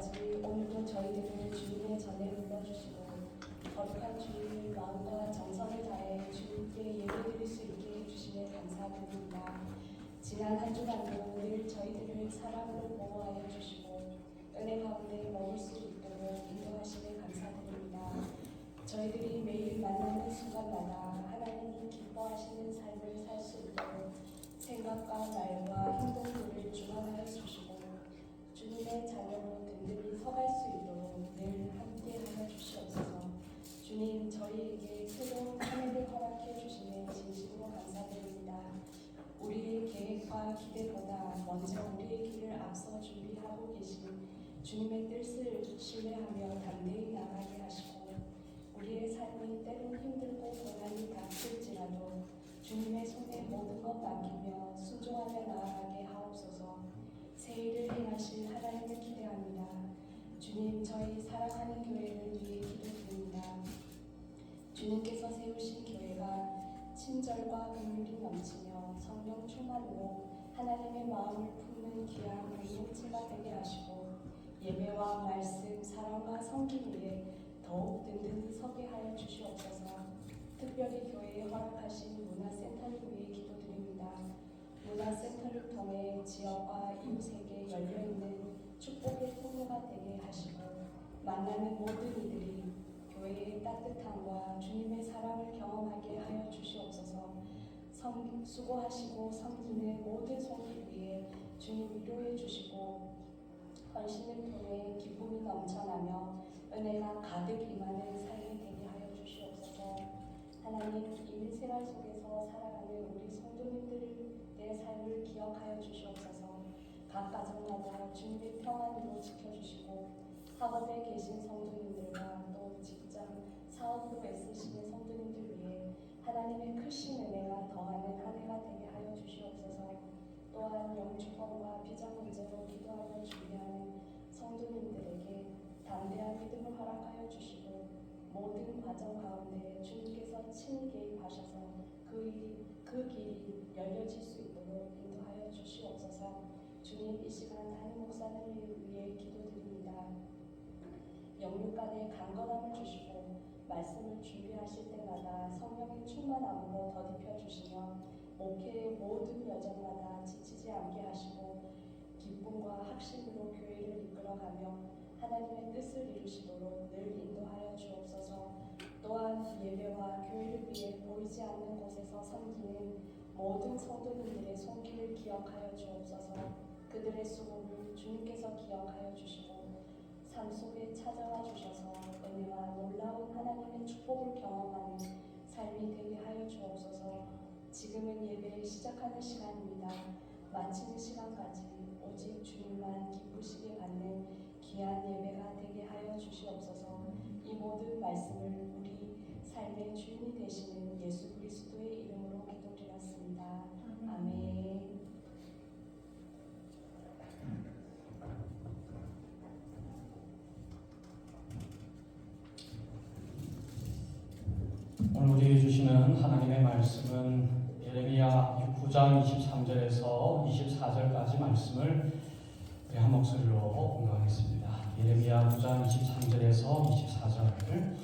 아버지, 오늘도 저희들을 주님의 전에 불러주시고 거룩한 주님을 마음과 정성을 다해 주님께 예배드릴 수 있게 해주시며 감사드립니다. 지난 한 주간도 늘 저희들을 사랑으로 보호하여 주시고 은혜 가운데 머물 수 있도록 인도하시며 감사드립니다. 저희들이 매일 만나는 순간마다 하나님이 기뻐하시는 삶을 살 수 있도록 생각과 말과 행동들을 중화하여 주시고 주님의 자녀로 든든히 서갈 수 있도록 늘 함께하여 주시옵소서. 주님, 저희에게 새로운 한 해를 허락해 주시며 진심으로 감사드립니다. 우리의 계획과 기대보다 먼저 우리의 길을 앞서 준비하고 계신 주님의 뜻을 신뢰하며 담대히 나아가게 하시고 우리의 삶이 때론 힘들고 고난이 닥칠지라도 주님의 손에 모든 것 맡기며 순종하며 나아가게 하옵소서. 새 일을 행하실 하나님을 기대합니다. 주님, 저희 사랑하는 교회를 위해 기도드립니다. 주님께서 세우신 교회가 친절과 긍휼이 넘치며 성령 충만으로 하나님의 마음을 품는 귀한 공동체가 되게 하시고 예배와 말씀, 사랑과 섬김 위에 더욱 든든히 서게 하여 주시옵소서. 특별히 교회에 허락하신 문화센터를 위해 기도드립니다. 문화센터를 통해 지역과 이웃에게 열려있는 축복의 통로가 되게 하시고 만나는 모든 이들이 교회의 따뜻함과 주님의 사랑을 경험하게 하여 주시옵소서. 수고하시고 섬기는 모든 손길 위에 주님 위로해 주시고 헌신을 통해 기쁨이 넘쳐나며 은혜가 가득 임하는 삶이 되게 하여 주시옵소서. 하나님, 일생활 속에서 살아가는 우리 성도님들의 삶을 기억하여 주시옵소서. 각 가정마다 주님의 평안으로 지켜주시고 학업에 계신 성도님들과 또 직장, 사업으로 애쓰시는 성도님들 위해 하나님의 크신 은혜가 더하는 한 해가 되게 하여 주시옵소서. 또한 영주권과 비자 문제로 기도하며 준비하는 성도님들에게 담대한 믿음을 허락하여 주시고 모든 과정 가운데 주님께서 친히 개입하셔서 그 길이 열려질 수 있도록 인도하여 주시옵소서. 주님, 이 시간 담임 목사님을 위해 기도드립니다. 영육간에 강건함을 주시고 말씀을 준비하실 때마다 성령의 충만함으로 더딥혀 주시며 목회의 모든 여정마다 지치지 않게 하시고 기쁨과 확신으로 교회를 이끌어가며 하나님의 뜻을 이루시도록 늘 인도하여 주옵소서. 또한 예배와 교회를 위해 보이지 않는 곳에서 섬기는 모든 성도님들의 손길을 기억하여 주옵소서. 그들의 수고를 주님께서 기억하여 주시고 삶 속에 찾아와 주셔서 은혜와 놀라운 하나님의 축복을 경험하는 삶이 되게 하여 주옵소서. 지금은 예배 시작하는 시간입니다. 마치는 시간까지 오직 주님만 기쁘시게 받는 귀한 예배가 되게 하여 주시옵소서. 이 모든 말씀을 우리 삶의 주인이 되시는 예수 그리스도의 이름으로 기도드렸습니다. 아멘. 오늘 우리에게 주시는 하나님의 말씀은 예레미야 9장 23절에서 24절까지 말씀을 우리 한 목소리로 공부하겠습니다. 예레미야 9장 23절에서 24절.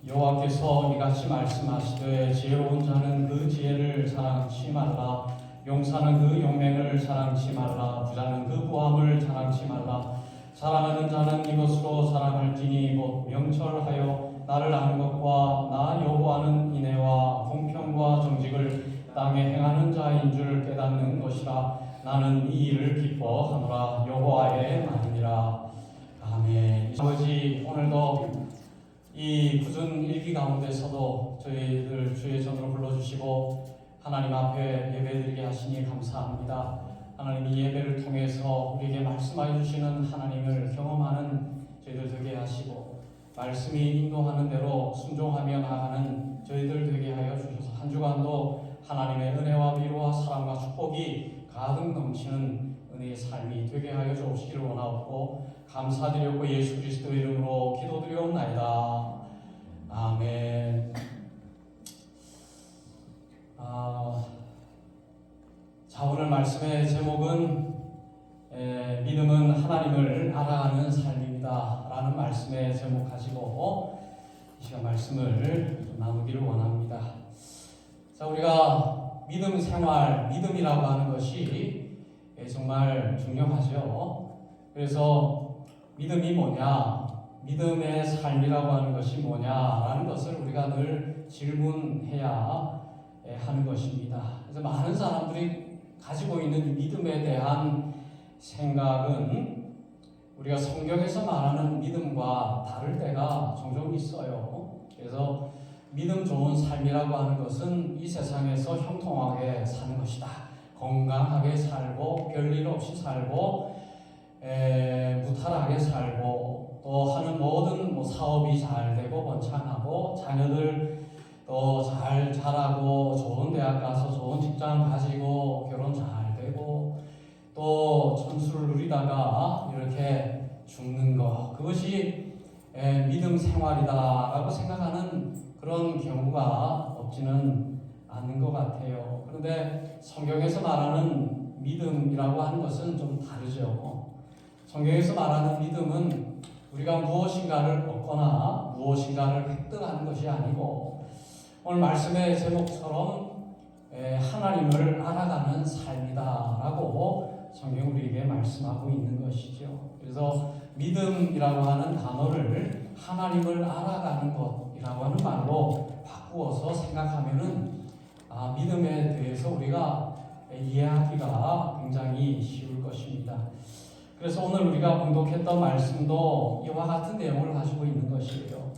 여호와께서 이같이 말씀하시되 지혜로운 자는 그 지혜를 자랑치 말라. 용사는 그 용맹을 자랑치 말라. 부자는 그 부함을 자랑치 말라. 사랑하는 자는 이것으로 사랑할지니 곧 명철하여 나를 아는 것과 나 여호와는 인애와 공평과 정직을 땅에 행하는 자인 줄 깨닫는 것이라. 나는 이 일을 기뻐하노라. 여호와의 말이니라. 아멘. 아버지, 오늘도 이 굳은 일기 가운데서도 저희들 주의 전으로 불러주시고 하나님 앞에 예배드리게 하시니 감사합니다. 하나님, 이 예배를 통해서 우리에게 말씀하여 주시는 하나님을 경험하는 저희들 되게 하시고 말씀이 인도하는 대로 순종하며 나아가는 저희들 되게 하여 주셔서 한 주간도 하나님의 은혜와 위로와 사랑과 축복이 가득 넘치는 은혜의 삶이 되게 하여 주시기를 원하옵고 감사드렸고 예수 그리스도의 이름으로 기도드리옵나이다. 아멘. 자, 오늘 말씀의 제목은 믿음은 하나님을 알아가는 삶입니다. 말씀의 제목 가지고 이 시간 말씀을 좀 나누기를 원합니다. 자, 우리가 믿음 생활, 믿음이라고 하는 것이 정말 중요하죠. 그래서 믿음이 뭐냐, 믿음의 삶이라고 하는 것이 뭐냐라는 것을 우리가 늘 질문해야 하는 것입니다. 그래서 많은 사람들이 가지고 있는 이 믿음에 대한 생각은 우리가 성경에서 말하는 믿음과 다를 때가 종종 있어요. 그래서 믿음 좋은 삶이라고 하는 것은 이 세상에서 형통하게 사는 것이다. 건강하게 살고 별일 없이 살고 무탈하게 살고 또 하는 모든 사업이 잘 되고 번창하고 자녀들 또 잘 자라고 좋은 대학 가서 좋은 직장 가지고 결혼 잘 되고 또 천수를 누리다가 이렇게 죽는 것, 그것이 믿음 생활이다라고 생각하는 그런 경우가 없지는 않는 것 같아요. 그런데 성경에서 말하는 믿음이라고 하는 것은 좀 다르죠. 성경에서 말하는 믿음은 우리가 무엇인가를 얻거나 무엇인가를 획득하는 것이 아니고 오늘 말씀의 제목처럼 하나님을 알아가는 삶이다라고 성경 우리에게 말씀하고 있는 것이죠. 그래서 믿음이라고 하는 단어를 하나님을 알아가는 것이라고 하는 말로 바꾸어서 생각하면은 믿음에 대해서 우리가 이해하기가 굉장히 쉬울 것입니다. 그래서 오늘 우리가 봉독했던 말씀도 이와 같은 내용을 가지고 있는 것이에요.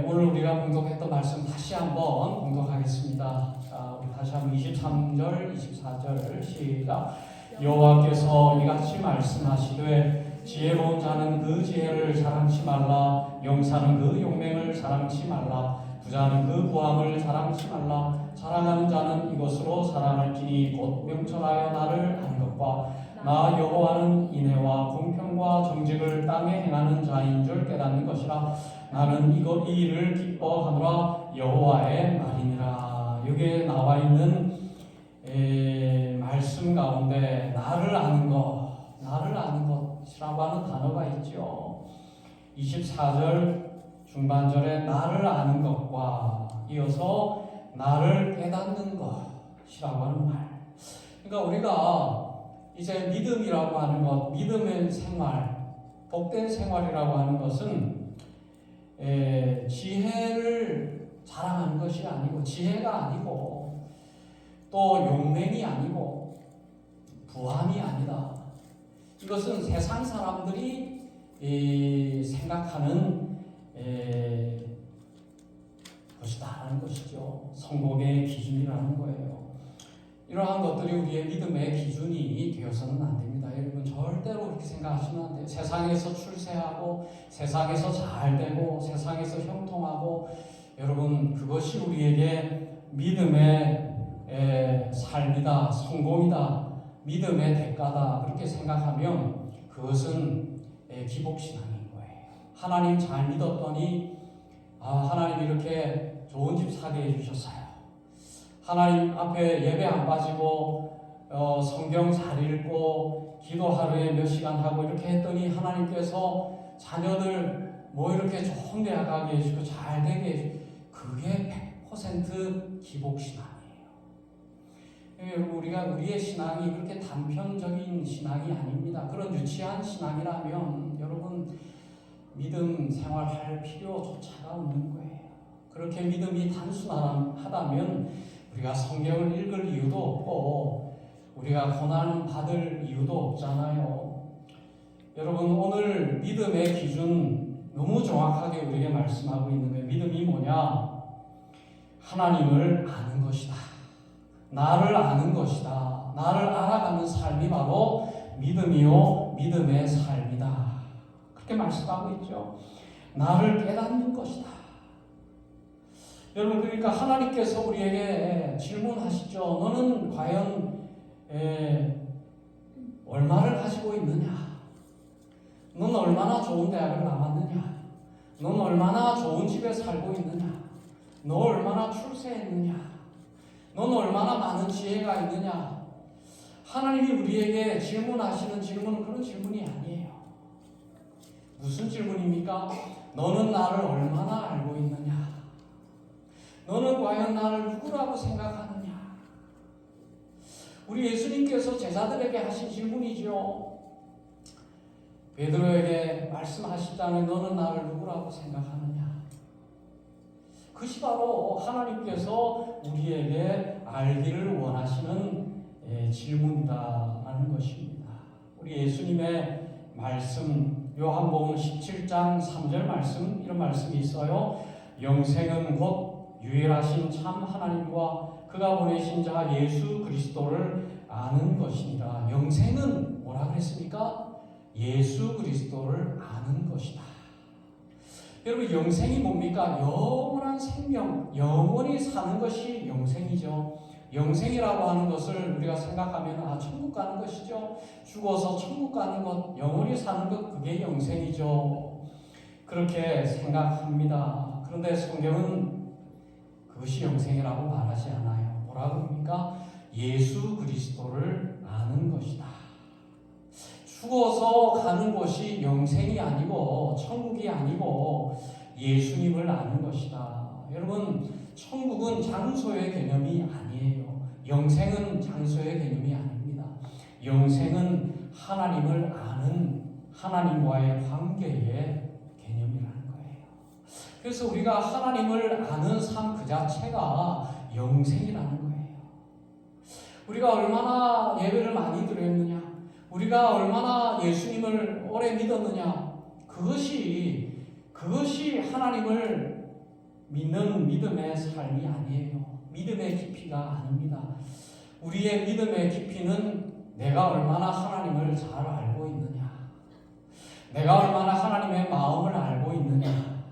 오늘 우리가 봉독했던 말씀 다시 한번 봉독하겠습니다. 자, 우리 다시 한번 23절, 24절 시작. 여호와께서 이같이 말씀하시되 지혜로운 자는 그 지혜를 자랑치 말라. 용사는 그 용맹을 자랑치 말라. 부자는 그 부함을 자랑치 말라. 사랑하는 자는 이것으로 사랑할지니 곧 명철하여 나를 아는 것과 나 여호와는 인애와 공평과 정직을 땅에 행하는 자인 줄 깨닫는 것이라. 나는 이 일을 기뻐하노라. 여호와의 말이니라. 여기에 나와 있는 말씀 가운데 나를 아는 것이라고 하는 단어가 있죠. 24절 중반절에 나를 아는 것과 이어서 나를 깨닫는 것이라고 하는 말. 그러니까 우리가 이제 믿음이라고 하는 것, 믿음의 생활, 복된 생활이라고 하는 것은 지혜를 자랑하는 것이 아니고, 지혜가 아니고, 또 용맹이 아니고, 부함이 아니다. 이것은 세상 사람들이 생각하는 것이다라는 것이죠. 성공의 기준이라는 거예요. 이러한 것들이 우리의 믿음의 기준이 되어서는 안 됩니다. 여러분 절대로 그렇게 생각하시면 안 돼요. 세상에서 출세하고 세상에서 잘되고 세상에서 형통하고 여러분 그것이 우리에게 믿음의 삶이다, 성공이다, 믿음의 대가다 그렇게 생각하면 그것은 기복신앙인 거예요. 하나님 잘 믿었더니 하나님 이렇게 좋은 집 사게 해주셨어요. 하나님 앞에 예배 안 빠지고 성경 잘 읽고 기도 하루에 몇 시간 하고 이렇게 했더니 하나님께서 자녀들 이렇게 좋은 대학 가게 해주고 잘 되게 해주고 그게 100% 기복신앙이에요. 여러분 우리가 우리의 신앙이 그렇게 단편적인 신앙이 아닙니다. 그런 유치한 신앙이라면 여러분 믿음 생활할 필요조차가 없는 거예요. 그렇게 믿음이 단순하다면 우리가 성경을 읽을 이유도 없고 우리가 고난 받을 이유도 없잖아요. 여러분 오늘 믿음의 기준 너무 정확하게 우리에게 말씀하고 있는 거예요. 믿음이 뭐냐? 하나님을 아는 것이다. 나를 아는 것이다. 나를 알아가는 삶이 바로 믿음이요 믿음의 삶이다. 그렇게 말씀하고 있죠. 나를 깨닫는 것이다. 여러분 그러니까 하나님께서 우리에게 질문하시죠. 너는 과연 얼마를 가지고 있느냐? 넌 얼마나 좋은 대학을 나왔느냐? 넌 얼마나 좋은 집에 살고 있느냐? 너 얼마나 출세했느냐? 넌 얼마나 많은 지혜가 있느냐? 하나님이 우리에게 질문하시는 질문은 그런 질문이 아니에요. 무슨 질문입니까? 너는 나를 얼마나 알고 있느냐? 너는 과연 나를 누구라고 생각하느냐? 우리 예수님께서 제자들에게 하신 질문이죠. 베드로에게 말씀하시다니 너는 나를 누구라고 생각하느냐? 그것이 바로 하나님께서 우리에게 알기를 원하시는 질문이다라는 것입니다. 우리 예수님의 말씀 요한복음 17장 3절 말씀 이런 말씀이 있어요. 영생은 곧 유일하신 참 하나님과 그가 보내신 자 예수 그리스도를 아는 것이니라. 영생은 뭐라 그랬습니까? 예수 그리스도를 아는 것이다. 여러분 영생이 뭡니까? 영원한 생명, 영원히 사는 것이 영생이죠. 영생이라고 하는 것을 우리가 생각하면 천국 가는 것이죠. 죽어서 천국 가는 것, 영원히 사는 것, 그게 영생이죠. 그렇게 생각합니다. 그런데 성경은 그것이 영생이라고 말하지 않아요. 뭐라고 합니까? 예수 그리스도를 아는 것이다. 죽어서 가는 곳이 영생이 아니고 천국이 아니고 예수님을 아는 것이다. 여러분, 천국은 장소의 개념이 아니에요. 영생은 장소의 개념이 아닙니다. 영생은 하나님을 아는 하나님과의 관계의 개념이라는 거예요. 그래서 우리가 하나님을 아는 삶 그 자체가 영생이라는 거예요. 우리가 얼마나 예배를 많이 드렸느냐, 우리가 얼마나 예수님을 오래 믿었느냐, 그것이 하나님을 믿는 믿음의 삶이 아니에요. 믿음의 깊이가 아닙니다. 우리의 믿음의 깊이는 내가 얼마나 하나님을 잘 알고 있느냐, 내가 얼마나 하나님의 마음을 알고 있느냐,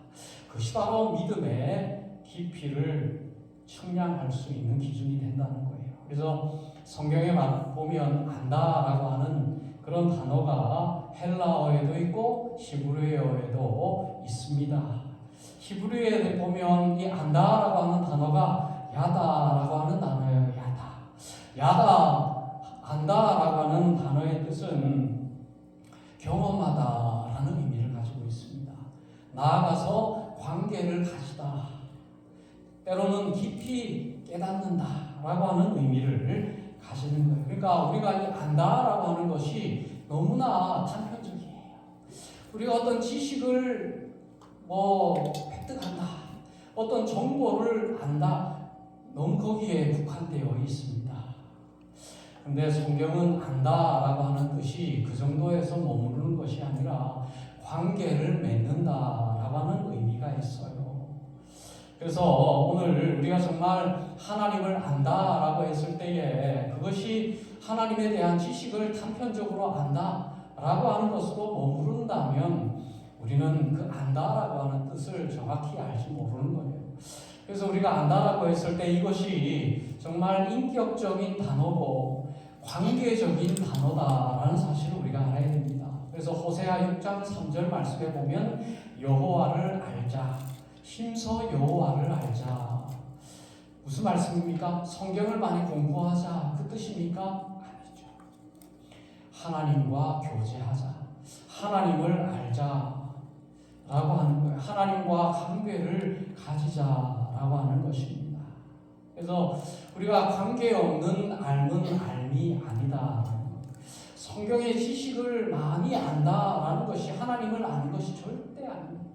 그것이 바로 믿음의 깊이를 측량할 수 있는 기준이 된다는 거예요. 그래서 성경에 보면 안다라고 하는 그런 단어가 헬라어에도 있고 히브리어에도 있습니다. 히브리어에 보면 이 안다라고 하는 단어가 야다라고 하는 단어예요. 야다, 안다라고 하는 단어의 뜻은 경험하다라는 의미를 가지고 있습니다. 나아가서 관계를 가지다, 때로는 깊이 깨닫는다라고 하는 의미를 가지는 거예요. 그러니까 우리가 이 안다라고 하는 것이 너무나 단편적이에요. 우리가 어떤 지식을 획득한다, 어떤 정보를 안다, 너무 거기에 국한되어 있습니다. 그런데 성경은 안다라고 하는 뜻이 그 정도에서 머무르는 것이 아니라 관계를 맺는다라고 하는 의미가 있어요. 그래서 오늘 우리가 정말 하나님을 안다라고 했을 때에 그것이 하나님에 대한 지식을 단편적으로 안다라고 하는 것으로 머무른다면 우리는 그 안다라고 하는 뜻을 정확히 알지 모르는 거예요. 그래서 우리가 안다라고 했을 때 이것이 정말 인격적인 단어고 관계적인 단어다라는 사실을 우리가 알아야 됩니다. 그래서 호세아 6장 3절 말씀에 보면 여호와를 알자, 힘써 여호와를 알자. 무슨 말씀입니까? 성경을 많이 공부하자 그 뜻입니까? 아니죠. 하나님과 교제하자, 하나님을 알자 라고 하는 거예요. 하나님과 관계를 가지자라고 하는 것입니다. 그래서 우리가 관계없는 알면 알미 아니다. 성경의 지식을 많이 안다라는 것이 하나님을 아는 것이 절대 아닙니다.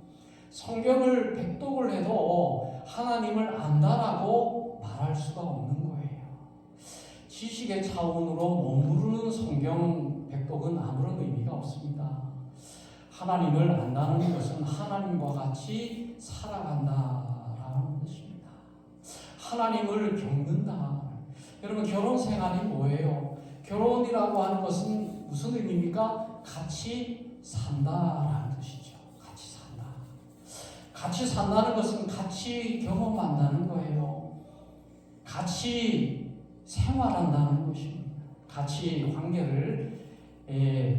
성경을 백독을 해도 하나님을 안다라고 말할 수가 없는 거예요. 지식의 차원으로 머무르는 성경 백독은 아무런 의미가 없습니다. 하나님을 안다는 것은 하나님과 같이 살아간다라는 것입니다. 하나님을 겪는다. 여러분, 결혼 생활이 뭐예요? 결혼이라고 하는 것은 무슨 의미입니까? 같이 산다라는 뜻이죠. 같이 산다. 같이 산다는 것은 같이 경험한다는 거예요. 같이 생활한다는 것입니다. 같이 관계를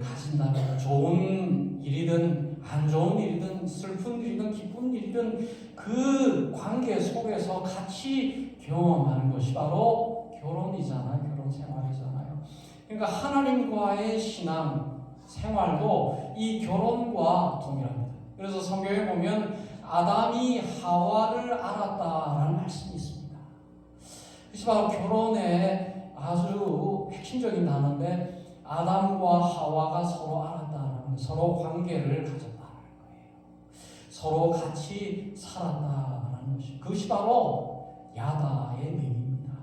가진다는, 좋은 일이든 안 좋은 일이든 슬픈 일이든 기쁜 일이든 그 관계 속에서 같이 경험하는 것이 바로 결혼이잖아요. 결혼 생활이잖아요. 그러니까 하나님과의 신앙, 생활도 이 결혼과 동일합니다. 그래서 성경에 보면 아담이 하와를 알았다라는 말씀이 있습니다. 그것이 바로 결혼의 아주 핵심적인 단어인데 아담과 하와가 서로 알았다라는, 서로 관계를 가졌다는 거예요. 서로 같이 살았다라는 것이, 그것이 바로 야다의 의미입니다.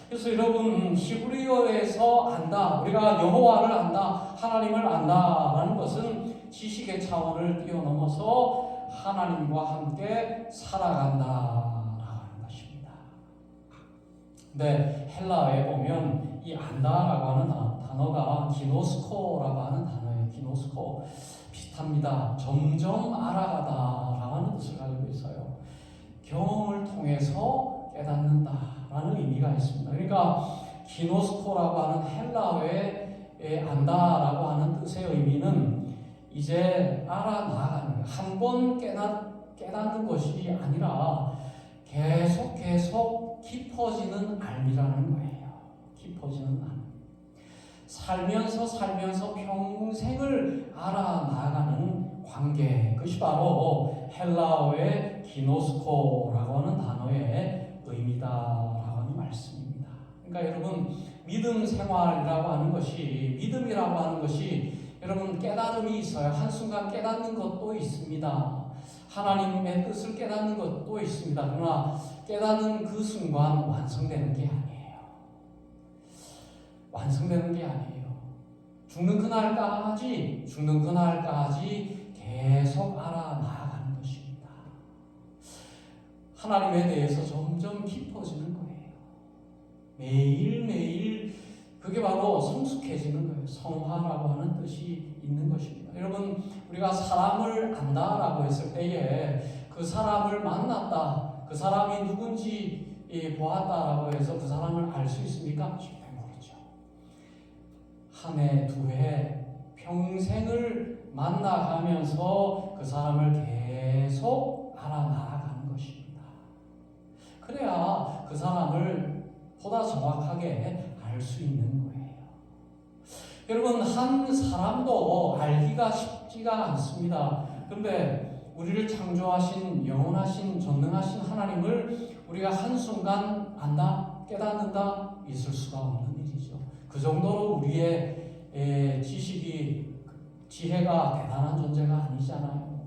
그래서 여러분, 히브리어에서 안다, 우리가 여호와를 안다, 하나님을 안다라는 것은 지식의 차원을 뛰어넘어서 하나님과 함께 살아간다라는 것입니다. 근데 헬라어에 보면 이 안다라고 하는 단어가 기노스코라고 하는 단어예요. 기노스코 비슷합니다. 점점 알아가다라고 하는 뜻을 가지고 있어요. 경험을 통해서 깨닫는다라는 의미가 있습니다. 그러니까 기노스코라고 하는 헬라어의 안다라고 하는 뜻의 의미는 이제 알아나가는 거예요. 한 번 깨닫는 것이 아니라 계속 깊어지는 알미라는 거예요. 깊어지는 알. 살면서 평생을 알아나가는 관계, 그것이 바로 헬라어의 기노스코라고 하는 단어의 의미다라고 하는 말씀입니다. 그러니까 여러분, 믿음 생활이라고 하는 것이, 믿음이라고 하는 것이 여러분 깨달음이 있어요. 한순간 깨닫는 것도 있습니다. 하나님의 뜻을 깨닫는 것도 있습니다. 그러나 깨닫는 그 순간 완성되는 게 아니에요. 완성되는 게 아니에요. 죽는 그날까지 계속 알아나가는 것입니다. 하나님에 대해서 점점 깊어지는 거예요. 매일매일 그게 바로 성숙해지는 거예요. 성화라고 하는 뜻이 있는 것입니다. 여러분, 우리가 사람을 안다라고 했을 때에 그 사람을 만났다, 그 사람이 누군지 보았다라고 해서 그 사람을 알 수 있습니까? 절대 모르죠. 한 해, 두 해, 평생을 만나가면서 그 사람을 계속 알아나가는 것입니다. 그래야 그 사람을 보다 정확하게 알 수 있는 거예요. 여러분, 한 사람도 알기가 쉽지가 않습니다. 그런데 우리를 창조하신 영원하신 전능하신 하나님을 우리가 한순간 안다, 깨닫는다, 있을 수가 없는 일이죠. 그 정도로 우리의 지혜가 대단한 존재가 아니잖아요.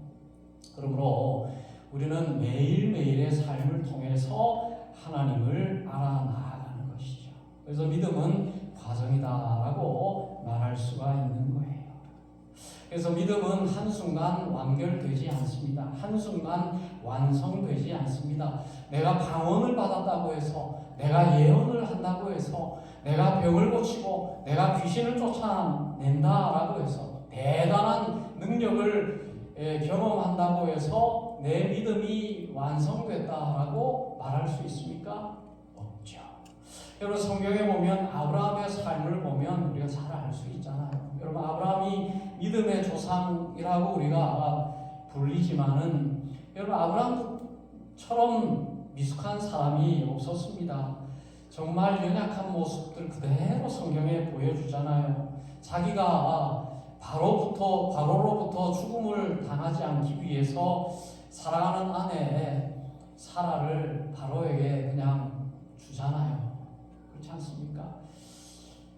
그러므로 우리는 매일매일의 삶을 통해서 하나님을 알아나가는 것이죠. 그래서 믿음은 과정이다라고 말할 수가 있는 거예요. 그래서 믿음은 한순간 완결되지 않습니다. 한순간 완성되지 않습니다. 내가 방언을 받았다고 해서, 내가 예언을 한다고 해서, 내가 병을 고치고 내가 귀신을 쫓아낸다라고 해서, 대단한 능력을 경험한다고 해서 내 믿음이 완성됐다라고 말할 수 있습니까? 없죠. 여러분, 성경에 보면 아브라함의 삶을 보면 우리가 잘 알 수 있잖아요. 여러분, 아브라함이 믿음의 조상이라고 우리가 불리지만은 여러분, 아브라함처럼 미숙한 사람이 없었습니다. 정말 연약한 모습들 그대로 성경에 보여주잖아요. 자기가 바로로부터 죽음을 당하지 않기 위해서 사랑하는 아내 사라를 바로에게 그냥 주잖아요. 그렇지 않습니까?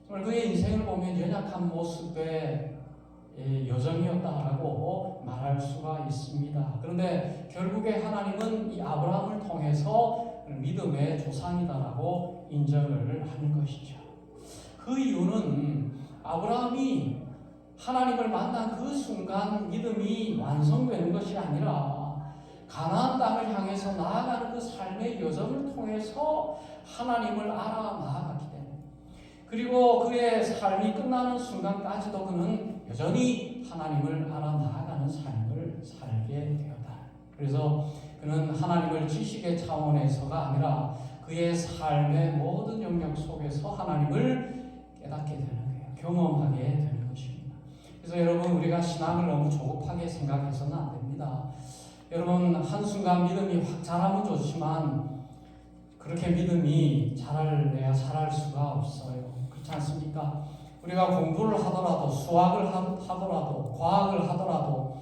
정말 그의 인생을 보면 연약한 모습의 여정이었다라고 말할 수가 있습니다. 그런데 결국에 하나님은 이 아브라함을 통해서 믿음의 조상이다라고 인정을 하는 것이죠. 그 이유는 아브라함이 하나님을 만난 그 순간 믿음이 완성되는 것이 아니라 가나안 땅을 향해서 나아가는 그 삶의 여정을 통해서 하나님을 알아나아갔기 때문에, 그리고 그의 삶이 끝나는 순간까지도 그는 여전히 하나님을 알아나아가는 삶을 살게 되었다. 그래서 그는 하나님을 지식의 차원에서가 아니라 그의 삶의 모든 영역 속에서 하나님을 깨닫게 되는 거예요. 경험하게 되는 것입니다. 그래서 여러분, 우리가 신앙을 너무 조급하게 생각해서는 안 됩니다. 여러분, 한순간 믿음이 확 자라면 좋지만 그렇게 믿음이 자랄 수가 없어요. 그렇지 않습니까? 우리가 공부를 하더라도 수학을 하더라도 과학을 하더라도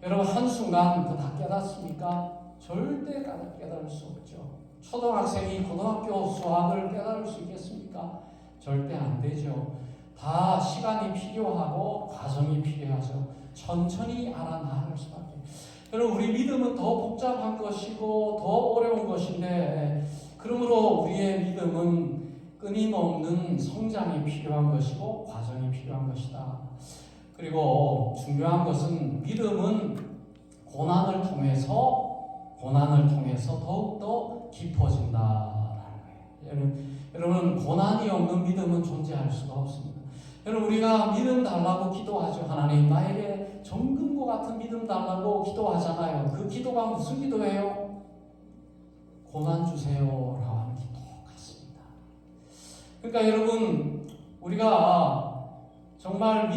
여러분 한순간 그 다 깨닫습니까? 절대 깨달을 수 없죠. 초등학생이 고등학교 수학을 깨달을 수 있겠습니까? 절대 안 되죠. 다 시간이 필요하고 과정이 필요하죠. 천천히 알아나갈 수밖에. 여러분 우리 믿음은 더 복잡한 것이고 더 어려운 것인데 그러므로 우리의 믿음은 끊임없는 성장이 필요한 것이고 과정이 필요한 것이다. 그리고 중요한 것은 믿음은 고난을 통해서 더욱더 깊어진다라는 거예요. 여러분 고난이 없는 믿음은 존재할 수가 없습니다. 여러분 우리가 믿음 달라고 기도하죠. 하나님 나에게 정금과 같은 믿음 달라고 기도하잖아요. 그 기도가 무슨 기도예요? 고난 주세요라고 하는 기도 같습니다. 그러니까 여러분 우리가 정말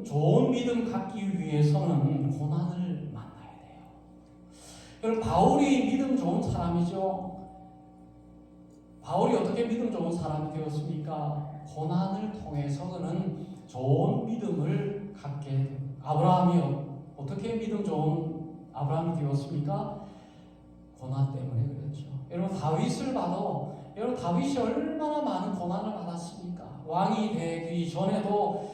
좋은 믿음 갖기 위해서는 고난을 만나야 돼요. 여러분 바울이 믿음 좋은 사람이죠. 바울이 어떻게 믿음 좋은 사람이 되었습니까? 고난을 통해서 그는 좋은 믿음을 갖게 됩니다. 아브라함이 어떻게 믿음 좋은 아브라함이 되었습니까? 고난 때문에 그랬죠. 여러분 다윗을 봐도 여러분 다윗이 얼마나 많은 고난을 받았습니까? 왕이 되기 전에도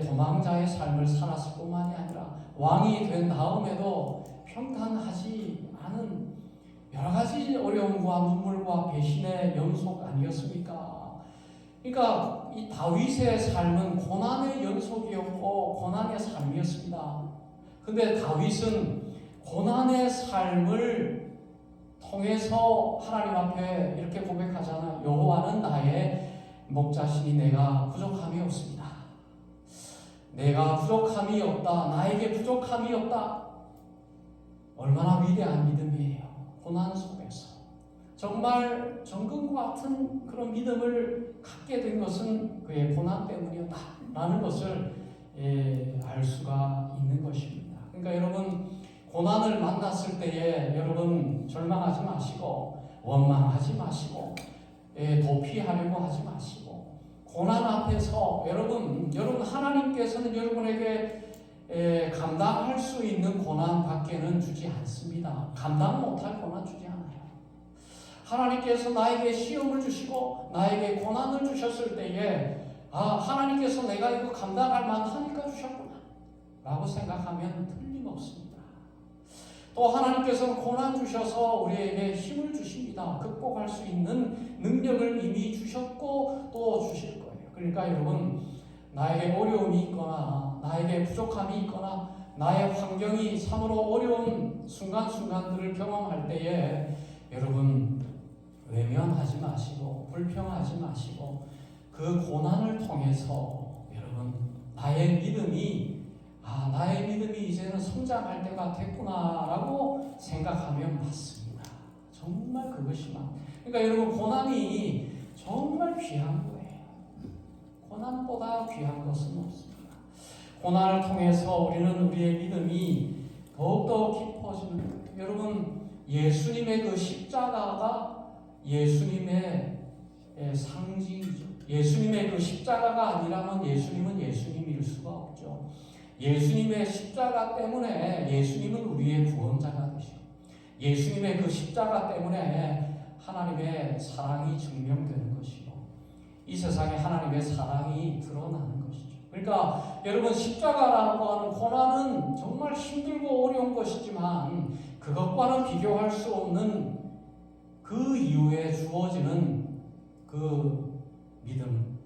도망자의 삶을 살았을 뿐만이 아니라 왕이 된 다음에도 평탄하지 않은 여러 가지 어려움과 눈물과 배신의 연속 아니었습니까? 그러니까 이 다윗의 삶은 고난의 연속이었고 고난의 삶이었습니다. 근데 다윗은 고난의 삶을 통해서 하나님 앞에 이렇게 고백하잖아요. 여호와는 나의 목자시니 내가 부족함이 없습니다. 내가 부족함이 없다. 나에게 부족함이 없다. 얼마나 위대한 믿음이에요. 고난 속에서 정말 정금과 같은 그런 믿음을 갖게 된 것은 그의 고난 때문이었다라는 것을 알 수가 있는 것입니다. 그러니까 여러분 고난을 만났을 때에 여러분 절망하지 마시고 원망하지 마시고 도피하려고 하지 마시고 고난 앞에서 여러분 하나님께서는 여러분에게 감당할 수 있는 고난 밖에는 주지 않습니다. 감당 못할 고난 주지 않아요. 하나님께서 나에게 시험을 주시고 나에게 고난을 주셨을 때에 하나님께서 내가 이거 감당할 만하니까 주셨구나 라고 생각하면 틀림없습니다. 또 하나님께서는 고난 주셔서 우리에게 힘을 주십니다. 극복할 수 있는 능력을 이미 주셨고 또 주실 거예요. 그러니까 여러분 나에게 어려움이 있거나 나에게 부족함이 있거나 나의 환경이 참으로 어려운 순간순간들을 경험할 때에 여러분 외면하지 마시고 불평하지 마시고 그 고난을 통해서 여러분 나의 믿음이 이제는 성장할 때가 됐구나라고 생각하면 맞습니다. 정말 그것이 그러니까 여러분 고난이 정말 귀한 거예요. 고난보다 귀한 것은 없습니다. 고난을 통해서 우리는 우리의 믿음이 더욱더 깊어지는 거예요. 여러분 예수님의 그 십자가가 예수님의 상징이죠. 예수님의 그 십자가가 아니라면 예수님은 예수님일 수가 없죠. 예수님의 십자가 때문에 예수님은 우리의 구원자가 되시고 예수님의 그 십자가 때문에 하나님의 사랑이 증명되는 것이고 이 세상에 하나님의 사랑이 드러나는 것이죠. 그러니까 여러분 십자가라고 하는 고난은 정말 힘들고 어려운 것이지만 그것과는 비교할 수 없는 그 이후에 주어지는 그 믿음,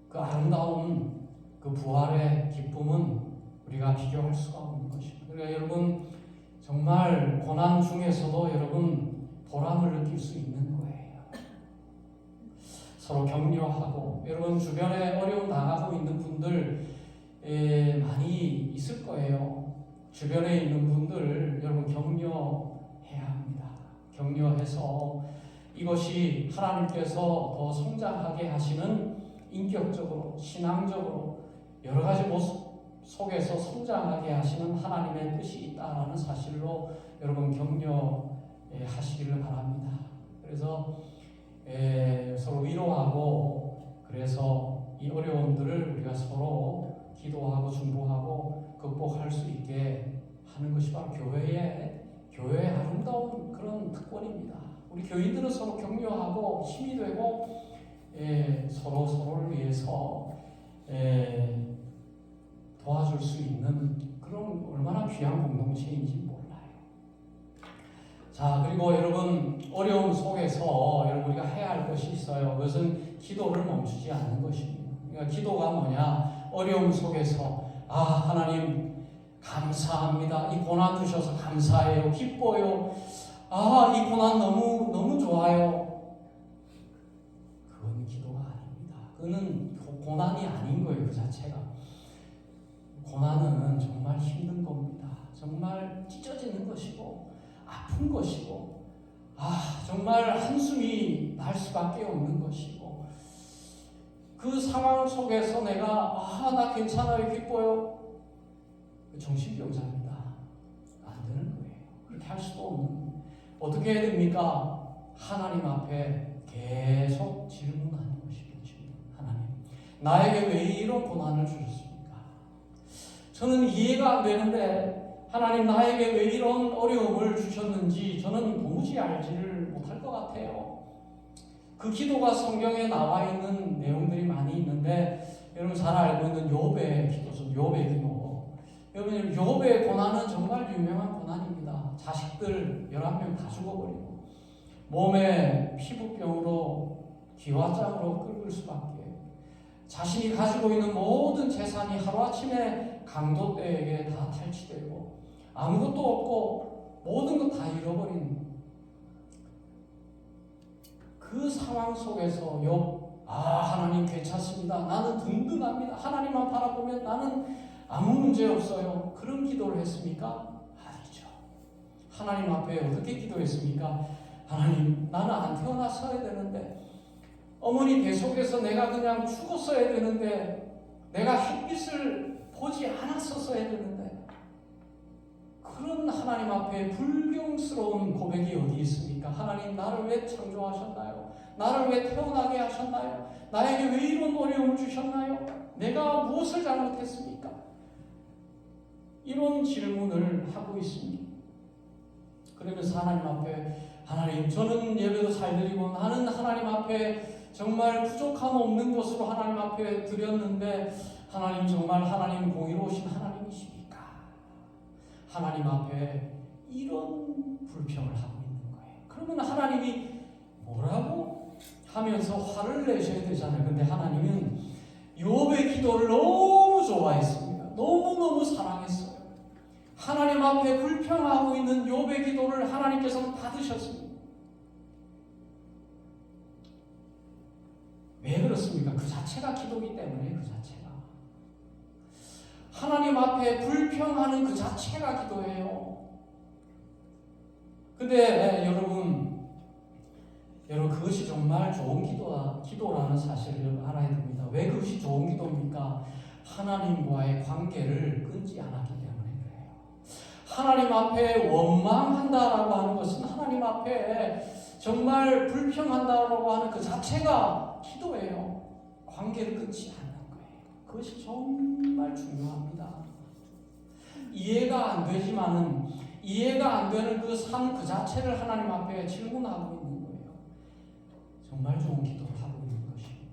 그 아름다운 그 부활의 기쁨은 우리가 비교할 수가 없는 것입니다. 그러니까 여러분 정말 고난 중에서도 여러분 보람을 느낄 수 있는 거예요. 서로 격려하고 여러분 주변에 어려움 당하고 있는 분들 많이 있을 거예요. 주변에 있는 분들 여러분 격려해야 합니다. 격려해서 이것이 하나님께서 더 성장하게 하시는 인격적으로 신앙적으로 여러 가지 모습 속에서 성장하게 하시는 하나님의 뜻이 있다라는 사실로 여러분 격려하시기를 바랍니다. 그래서 서로 위로하고 그래서 이 어려움들을 우리가 서로 기도하고 중보하고 극복할 수 있게 하는 것이 바로 교회의 아름다운 그런 특권입니다. 우리 교인들은 서로 격려하고 힘이 되고 서로 서로를 위해서 도와줄 수 있는 그런 얼마나 귀한 공동체인지 몰라요. 자, 그리고 여러분, 어려움 속에서 여러분 우리가 해야 할 것이 있어요. 그것은 기도를 멈추지 않는 것입니다. 그러니까 기도가 뭐냐? 어려움 속에서 하나님 감사합니다. 이 고난 주셔서 감사해요. 기뻐요. 이 고난 너무 좋아요. 그건 기도가 아닙니다. 그거는 고난이 아닌 거예요. 그 자체가. 고난은 정말 힘든 겁니다. 정말 찢어지는 것이고 아픈 것이고 정말 한숨이 날 수밖에 없는 것이고 그 상황 속에서 내가 나 괜찮아요. 기뻐요. 정신병자입니다. 안 되는 거예요. 그렇게 할 수도 없는. 어떻게 해야 됩니까? 하나님 앞에 계속 질문하는 것입니다. 하나님, 나에게 왜 이런 고난을 주셨습니까? 저는 이해가 안 되는데 하나님 나에게 왜 이런 어려움을 주셨는지 저는 도무지 알지를 못할 것 같아요. 그 기도가 성경에 나와 있는 내용들이 많이 있는데 여러분 잘 알고 있는 욥의 기도죠. 욥의 기도. 여러분 욥의 고난은 정말 유명한 고난입니다. 자식들 11명 다 죽어버리고 몸에 피부병으로 기와장으로 끓을 수밖에, 자신이 가지고 있는 모든 재산이 하루아침에 강도떼에게 다 탈취되고 아무것도 없고 모든 것 다 잃어버린 그 상황 속에서 하나님 괜찮습니다. 나는 든든합니다. 하나님만 바라보면 나는 아무 문제 없어요. 그런 기도를 했습니까? 아니죠. 하나님 앞에 어떻게 기도했습니까? 하나님, 나는 안 태어났어야 되는데, 어머니 뱃속에서 내가 그냥 죽었어야 되는데, 내가 햇빛을 보지 않았었어야 되는데, 그런 하나님 앞에 불경스러운 고백이 어디 있습니까? 하나님, 나를 왜 창조하셨나요? 나를 왜 태어나게 하셨나요? 나에게 왜 이런 어려움을 주셨나요? 내가 무엇을 잘못했습니까? 이런 질문을 하고 있습니다. 그러면서 하나님 앞에, 하나님, 저는 예배도 잘 드리고 나는 하나님 앞에 정말 부족함 없는 것으로 하나님 앞에 드렸는데 하나님 정말 하나님 공의로우신 하나님이십니까? 하나님 앞에 이런 불평을 하고 있는 거예요. 그러면 하나님이 뭐라고 하면서 화를 내셔야 되잖아요. 근데 하나님은 욥의 기도를 너무 좋아했습니다. 너무너무 사랑했어요. 하나님 앞에 불평하고 있는 욥의 기도를 하나님께서는 받으셨습니다. 왜 그렇습니까? 그 자체가 기도이기 때문에. 그 자체가 하나님 앞에 불평하는 그 자체가 기도예요. 근데 여러분 그것이 정말 좋은 기도라는 사실을 여러분 알아야 됩니다. 왜 그것이 좋은 기도입니까? 하나님과의 관계를 끊지 않았기 때문에 그래요. 하나님 앞에 원망한다라고 하는 것은 하나님 앞에 정말 불평한다라고 하는 그 자체가 기도예요. 관계를 끊지 않는 거예요. 그것이 정말 중요합니다. 이해가 안 되지만은 이해가 안 되는 그 삶 그 자체를 하나님 앞에 질문하고 있는 거예요. 정말 좋은 기도를 하고 있는 것입니다.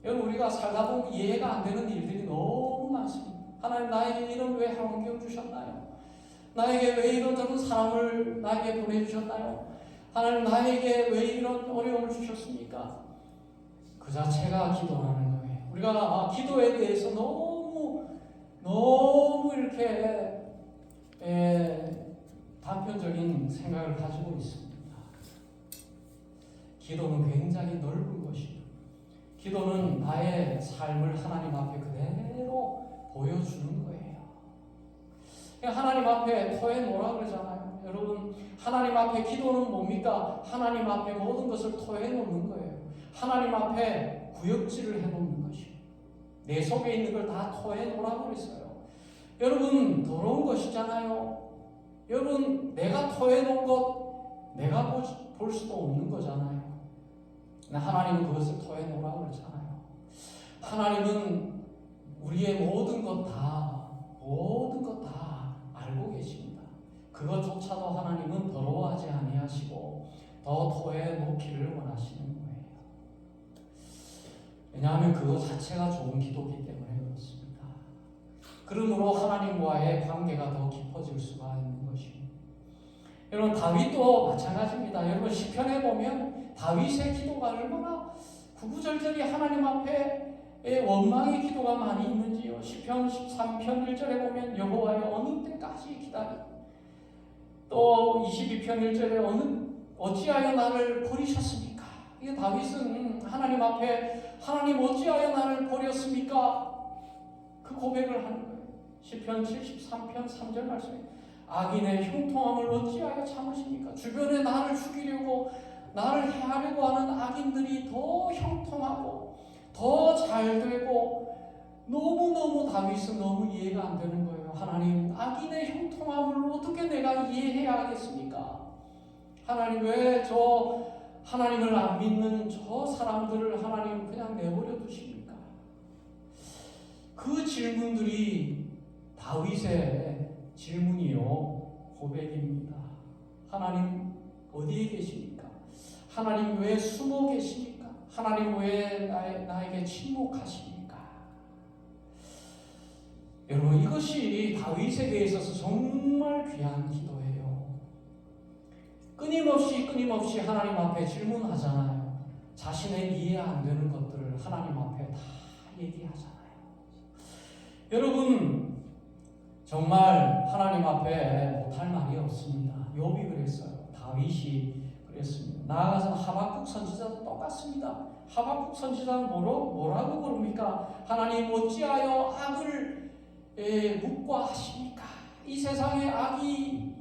여러분 우리가 살다 보면 이해가 안 되는 일들이 너무 많습니다. 하나님 나에게 이런 왜 환경 주셨나요? 나에게 왜 이런저런 사람을 나에게 보내주셨나요? 하나님 나에게 왜 이런 어려움을 주셨습니까? 그 자체가 기도라는 거예요. 우리가 기도에 대해서 너무 이렇게 단편적인 생각을 가지고 있습니다. 기도는 굉장히 넓은 것이죠. 기도는 나의 삶을 하나님 앞에 그대로 보여주는 거예요. 하나님 앞에 토해놓으라 그러잖아요. 여러분 하나님 앞에 기도는 뭡니까? 하나님 앞에 모든 것을 토해놓는 거예요. 하나님 앞에 구역질을 해놓는 것이에요. 내 속에 있는 걸 다 토해놓으라고 그랬어요. 여러분 더러운 것이잖아요. 여러분 내가 토해놓은 것 내가 볼 수도 없는 거잖아요. 하나님은 그것을 토해놓으라고 그랬잖아요. 하나님은 우리의 모든 것 다 알고 계십니다. 그것조차도 하나님은 더러워하지 아니하시고 더 토에 놓기를 원하시는 거예요. 왜냐하면 그것 자체가 좋은 기도이기 때문에 그렇습니다. 그러므로 하나님과의 관계가 더 깊어질 수가 있는 것입니다. 여러분, 다윗도 마찬가지입니다. 여러분, 시편에 보면 다윗의 기도가 얼마나 구구절절히 하나님 앞에 원망의 기도가 많이 있는지요. 시편 13편 1절에 보면 여호와여 어느 때까지 기다리, 또 22편 1절에 어찌하여 나를 버리셨습니까? 이게 다윗은 하나님 앞에 하나님 어찌하여 나를 버렸습니까? 그 고백을 하는 거예요. 시편 73편 3절 말씀에 악인의 형통함을 어찌하여 참으십니까? 주변에 나를 죽이려고 나를 해하려고 하는 악인들이 더 형통하고 더 잘되고 너무너무 다윗은 너무 이해가 안 되는 거예요. 하나님, 악인의 형통함을 어떻게 내가 이해해야 하겠습니까? 하나님, 왜 하나님을 안 믿는 저 사람들을 하나님 그냥 내버려 두십니까? 그 질문들이 다윗의 질문이요, 고백입니다. 하나님 어디에 계십니까? 하나님 왜 숨어 계십니까? 하나님 왜 나에게 침묵하십니까? 여러분, 이것이 다윗에게 있어서 정말 귀한 기도예요. 끊임없이 하나님 앞에 질문하잖아요. 자신의 이해 안 되는 것들을 하나님 앞에 다 얘기하잖아요. 여러분, 정말 하나님 앞에 못할 말이 없습니다. 욥이 그랬어요. 다윗이 그랬습니다. 나아가서 하박국 선지자도 똑같습니다. 하박국 선지자는 뭐라고 부릅니까? 하나님 어찌하여 악을 묵과하십니까? 이 세상에 악이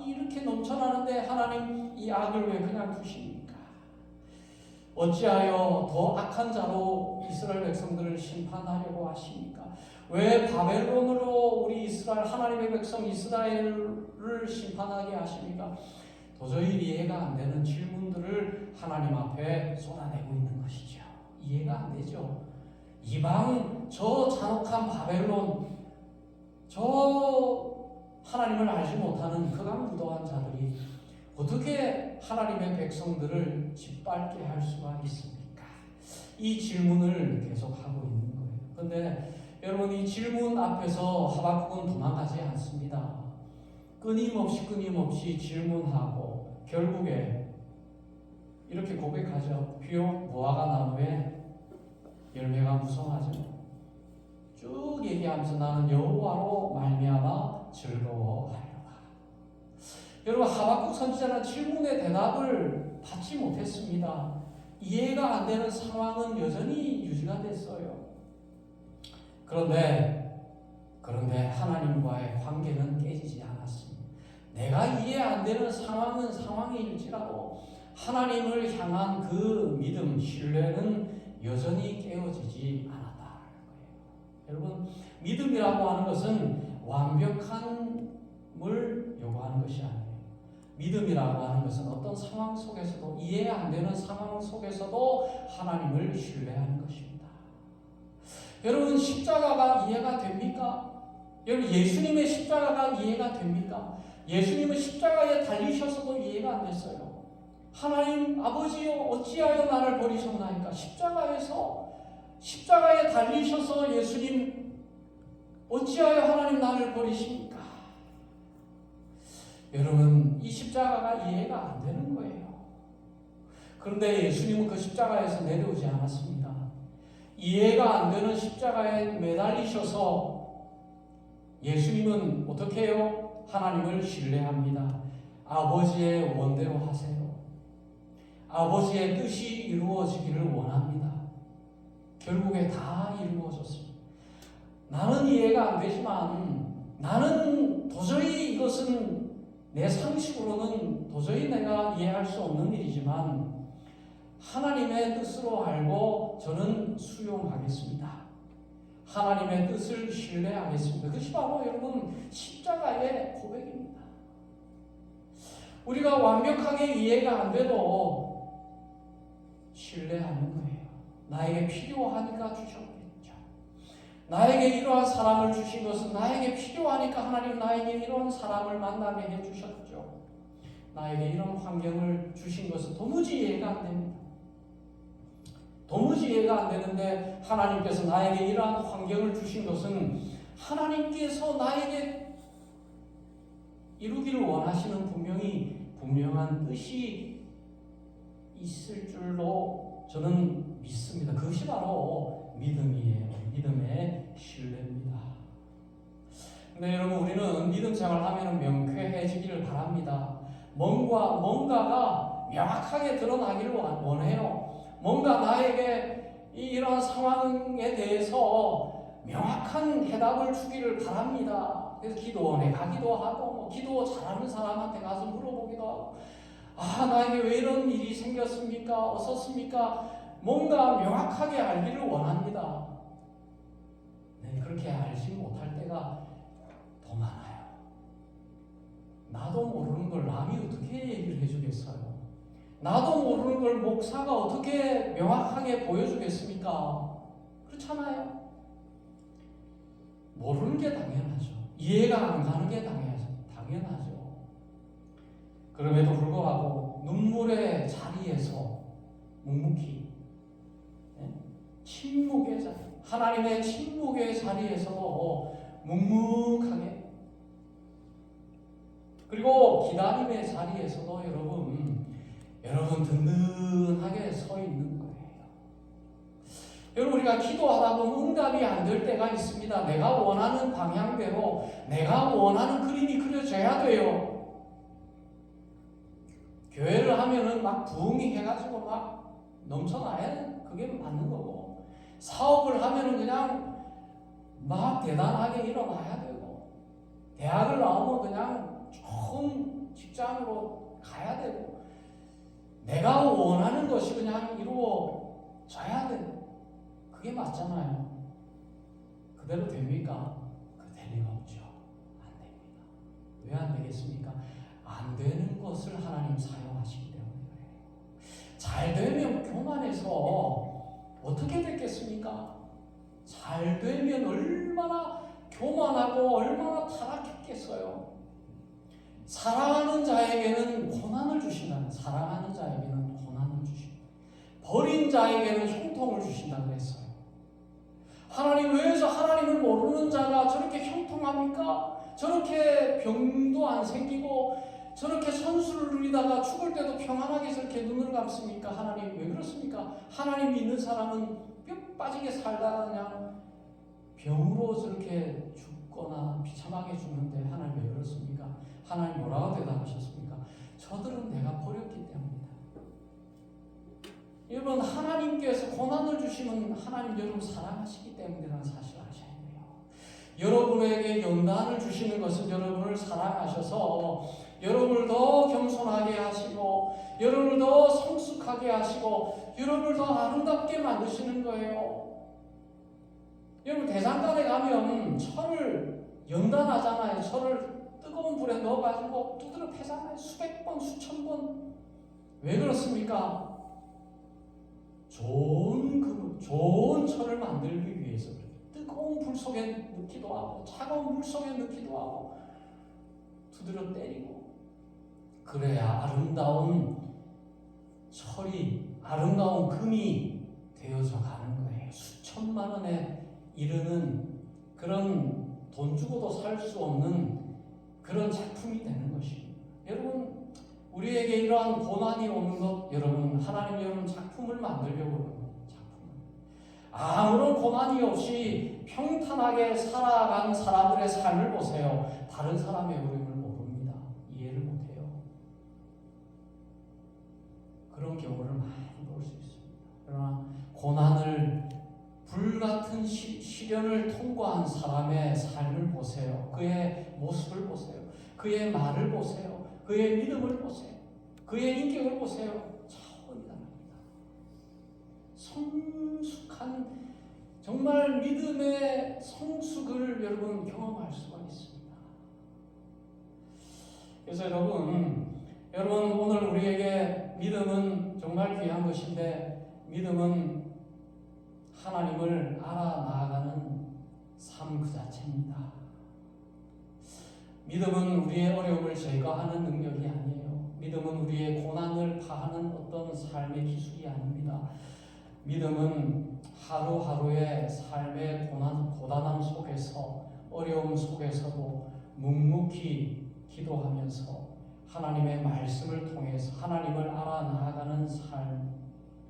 이렇게 넘쳐나는데 하나님 이 악을 왜 그냥 두십니까? 어찌하여 더 악한 자로 이스라엘 백성들을 심판하려고 하십니까? 왜 바벨론으로 우리 하나님의 백성 이스라엘을 심판하게 하십니까? 도저히 이해가 안 되는 질문들을 하나님 앞에 쏟아내고 있는 것이죠. 이해가 안 되죠. 이방 저 잔혹한 바벨론, 저 하나님을 알지 못하는 극악무도한 자들이 어떻게 하나님의 백성들을 짓밟게 할 수가 있습니까? 이 질문을 계속하고 있는 거예요. 그런데 여러분, 이 질문 앞에서 하박국은 도망가지 않습니다. 끊임없이 질문하고 결국에 이렇게 고백하죠. 비록 무화과 나무에 열매가 무성하죠. 쭉 얘기하면서 나는 여호와로 말미암아 즐거워하리라. 여러분, 하박국 선지자는 질문의 대답을 받지 못했습니다. 이해가 안 되는 상황은 여전히 유지가 됐어요. 그런데 하나님과의 관계는 깨지지 않았습니다. 내가 이해 안 되는 상황은 상황일지라도 하나님을 향한 그 믿음, 신뢰는 여전히 깨어지지 않았다는 거예요. 여러분, 믿음이라고 하는 것은 완벽함을 요구하는 것이 아니에요. 믿음이라고 하는 것은 어떤 상황 속에서도, 이해 안 되는 상황 속에서도 하나님을 신뢰하는 것입니다. 여러분, 십자가가 이해가 됩니까? 여러분, 예수님의 십자가가 이해가 됩니까? 예수님은 십자가에 달리셔서도 이해가 안 됐어요. 하나님 아버지여 어찌하여 나를 버리셨나이까? 십자가에 달리셔서 예수님 어찌하여 하나님 나를 버리십니까? 여러분, 이 십자가가 이해가 안 되는 거예요. 그런데 예수님은 그 십자가에서 내려오지 않았습니다. 이해가 안 되는 십자가에 매달리셔서 예수님은 어떻게 해요? 하나님을 신뢰합니다. 아버지의 원대로 하세요. 아버지의 뜻이 이루어지기를 원합니다. 결국에 다 이루어졌습니다. 나는 이해가 안 되지만, 나는 도저히 이것은 내 상식으로는 도저히 내가 이해할 수 없는 일이지만 하나님의 뜻으로 알고 저는 수용하겠습니다. 하나님의 뜻을 신뢰하겠습니다. 그것이 바로 여러분 십자가의 고백입니다. 우리가 완벽하게 이해가 안 돼도 신뢰하는 거예요. 나에게 필요하니까 주셨겠죠. 나에게 이러한 사람을 주신 것은 나에게 필요하니까 하나님 나에게 이런 사람을 만나게 해주셨죠. 나에게 이런 환경을 주신 것은 도무지 이해가 안 됩니다. 도무지 이해가 안 되는데 하나님께서 나에게 이러한 환경을 주신 것은 하나님께서 나에게 이루기를 원하시는 분명한 뜻이 있을 줄로 저는 믿습니다. 그것이 바로 믿음이에요. 믿음의 신뢰입니다. 근데 여러분, 우리는 믿음 생활하면 명쾌해지기를 바랍니다. 뭔가가 명확하게 드러나기를 원해요. 뭔가 나에게 이런 상황에 대해서 명확한 해답을 주기를 바랍니다. 그래서 기도원에 가기도 하고, 기도 잘하는 사람한테 가서 물어보기도 하고, 나에게 왜 이런 일이 생겼습니까? 어떻습니까? 뭔가 명확하게 알기를 원합니다. 네, 그렇게 알지 못할 때가 더 많아요. 나도 모르는 걸 남이 어떻게 얘기를 해주겠어요? 나도 모르는 걸 목사가 어떻게 명확하게 보여주겠습니까? 그렇잖아요. 모르는 게 당연하죠. 이해가 안 가는 게 당연하죠. 그럼에도 불구하고 눈물의 자리에서 묵묵히, 침묵의 자리, 하나님의 침묵의 자리에서도 묵묵하게, 그리고 기다림의 자리에서도 여러분 든든하게 서 있는 거예요. 여러분, 우리가 기도하다 보면 응답이 안 될 때가 있습니다. 내가 원하는 방향대로 내가 원하는 그림이 그려져야 돼요. 교회를 하면은 막 부흥이 해가지고 막 넘쳐나야 그게 맞는 거고, 사업을 하면은 그냥 막 대단하게 일어나야 되고, 대학을 나오면 그냥 좋은 직장으로 가야 되고, 내가 원하는 것이 그냥 이루어져야 되고, 그게 맞잖아요. 그대로 됩니까? 될 리가 없죠. 안 됩니다. 왜 안 되겠습니까? 안 되는 것을 하나님 사용하시기 때문에 그래요. 잘 되면 교만해서 어떻게 됐겠습니까? 잘 되면 얼마나 교만하고 얼마나 타락했겠어요. 사랑하는 자에게는 고난을 주신다는, 사랑하는 자에게는 고난을 주신다. 버린 자에게는 형통을 주신다 그랬어요. 하나님, 왜서 하나님을 모르는 자가 저렇게 형통합니까? 저렇게 병도 안 생기고 저렇게 선수를 누리다가 죽을 때도 평안하게 저렇게 눈을 감습니까? 하나님 왜 그렇습니까? 하나님 믿는 사람은 뼈 빠지게 살다가 그냥 병으로 저렇게 죽거나 비참하게 죽는데 하나님 왜 그렇습니까? 하나님 뭐라고 대답하셨습니까? 저들은 내가 버렸기 때문이다. 여러분, 하나님께서 고난을 주시면 하나님 여러분 사랑하시기 때문이라는 사실을 아셔야 돼요. 여러분에게 연단을 주시는 것은 여러분을 사랑하셔서 여러분을 더 겸손하게 하시고, 여러분을 더 성숙하게 하시고, 여러분을 더 아름답게 만드시는 거예요. 여러분, 대장간에 가면 철을 연단하잖아요. 철을 뜨거운 불에 넣어가지고 두드려 패잖아요. 수백 번, 수천 번. 왜 그렇습니까? 좋은 철을 만들기 위해서 뜨거운 불 속에 넣기도 하고 차가운 물 속에 넣기도 하고 두드려 때리고, 그래야 아름다운 철이, 아름다운 금이 되어져 가는 거예요. 수천만 원에 이르는 그런 돈 주고도 살 수 없는 그런 작품이 되는 것입니다. 여러분, 우리에게 이러한 고난이 오는 것, 여러분, 하나님 여러분 작품을 만들려고 합니다. 아무런 고난이 없이 평탄하게 살아간 사람들의 삶을 보세요. 다른 사람의 어려움을 모릅니다. 이해를 못해요. 그런 경우를 많이 볼 수 있습니다. 그러나 고난을, 불같은 시련을 통과한 사람의 삶을 보세요. 그의 모습을 보세요. 그의 말을 보세요. 그의 믿음을 보세요. 그의 인격을 보세요. 차원이 다릅니다. 성숙한, 정말 믿음의 성숙을 여러분 경험할 수가 있습니다. 그래서 여러분 오늘 우리에게 믿음은 정말 귀한 것인데, 믿음은 하나님을 알아나가는 삶 그 자체입니다. 믿음은 우리의 어려움을 제거하는 능력이 아니에요. 믿음은 우리의 고난을 파하는 어떤 삶의 기술이 아닙니다. 믿음은 하루하루의 삶의 고단함 속에서, 어려움 속에서도 묵묵히 기도하면서 하나님의 말씀을 통해서 하나님을 알아나가는 삶,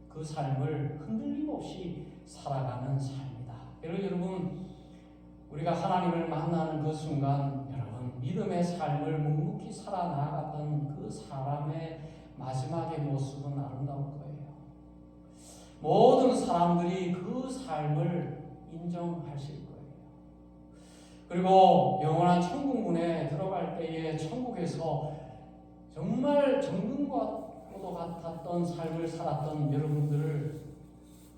그 삶을 흔들림 없이 살아가는 삶이다. 여러분, 우리가 하나님을 만나는 그 순간, 여러분, 믿음의 삶을 묵묵히 살아나가던 그 사람의 마지막의 모습은 아름다울 거예요. 모든 사람들이 그 삶을 인정하실 거예요. 그리고 영원한 천국문에 들어갈 때에 천국에서 정말 정금과도 같았던 삶을 살았던 여러분들을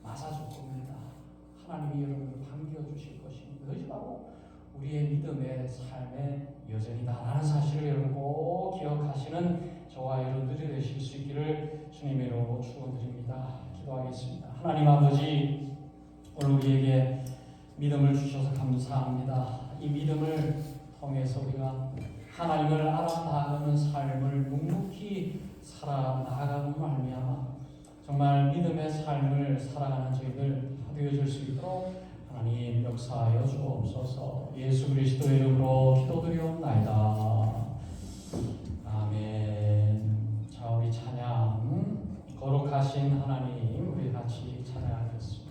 맞아줄 겁니다. 하나님이 여러분들을 반겨주실 것입니다. 그것이 바로 우리의 믿음의 삶의 여정이다라는 사실을 여러분 꼭 기억하시는 저와 여러분들이 되실 수 있기를 주님의 이름으로 축원드립니다. 기도하겠습니다. 하나님 아버지, 오늘 우리에게 믿음을 주셔서 감사합니다. 이 믿음을 통해서 우리가 하나님을 알아나가는 삶을 묵묵히 살아나가는 말미암아 정말 믿음의 삶을 살아가는 저희들 되어질 수 있도록 하나님 역사하여 주옵소서. 예수 그리스도의 이름으로 기도드리옵나이다. 아멘. 자, 우리 찬양 거룩하신 하나님 우리 같이 찬양하겠습니다.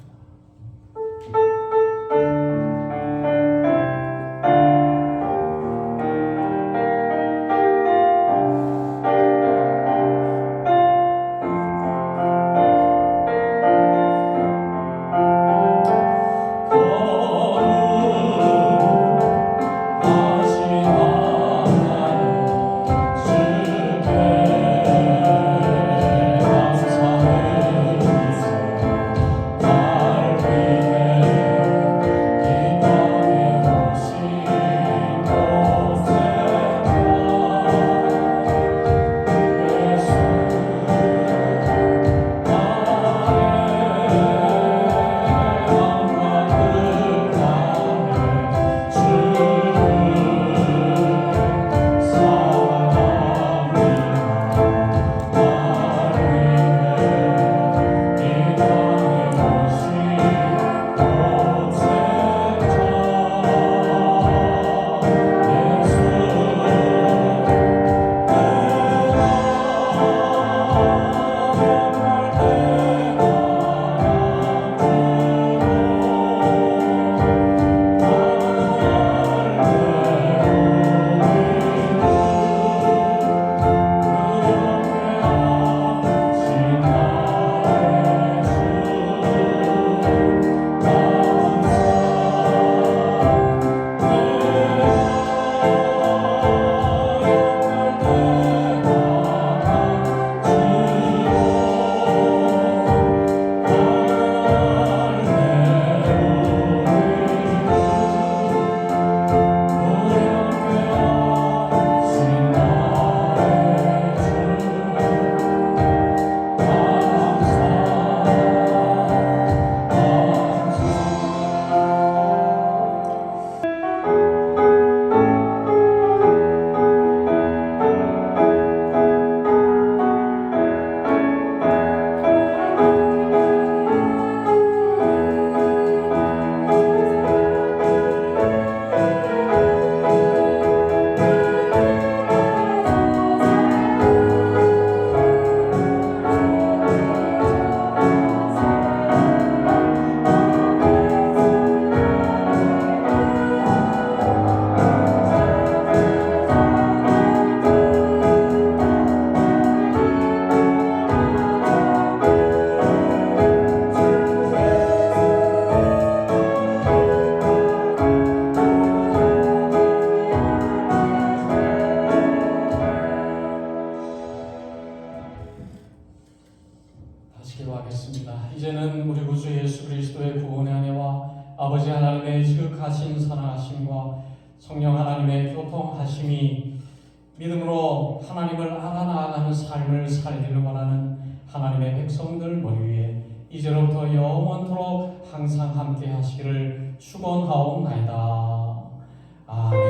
기도하겠습니다. 이제는 우리 구주 예수 그리스도의 구원의 은혜와 아버지 하나님의 지극하신 선하심과 성령 하나님의 교통하심이 믿음으로 하나님을 알아나가는 삶을 살기를 원하는 하나님의 백성들 머리 위에 이제로부터 영원토록 항상 함께 하시기를 축원하옵나이다. 아멘.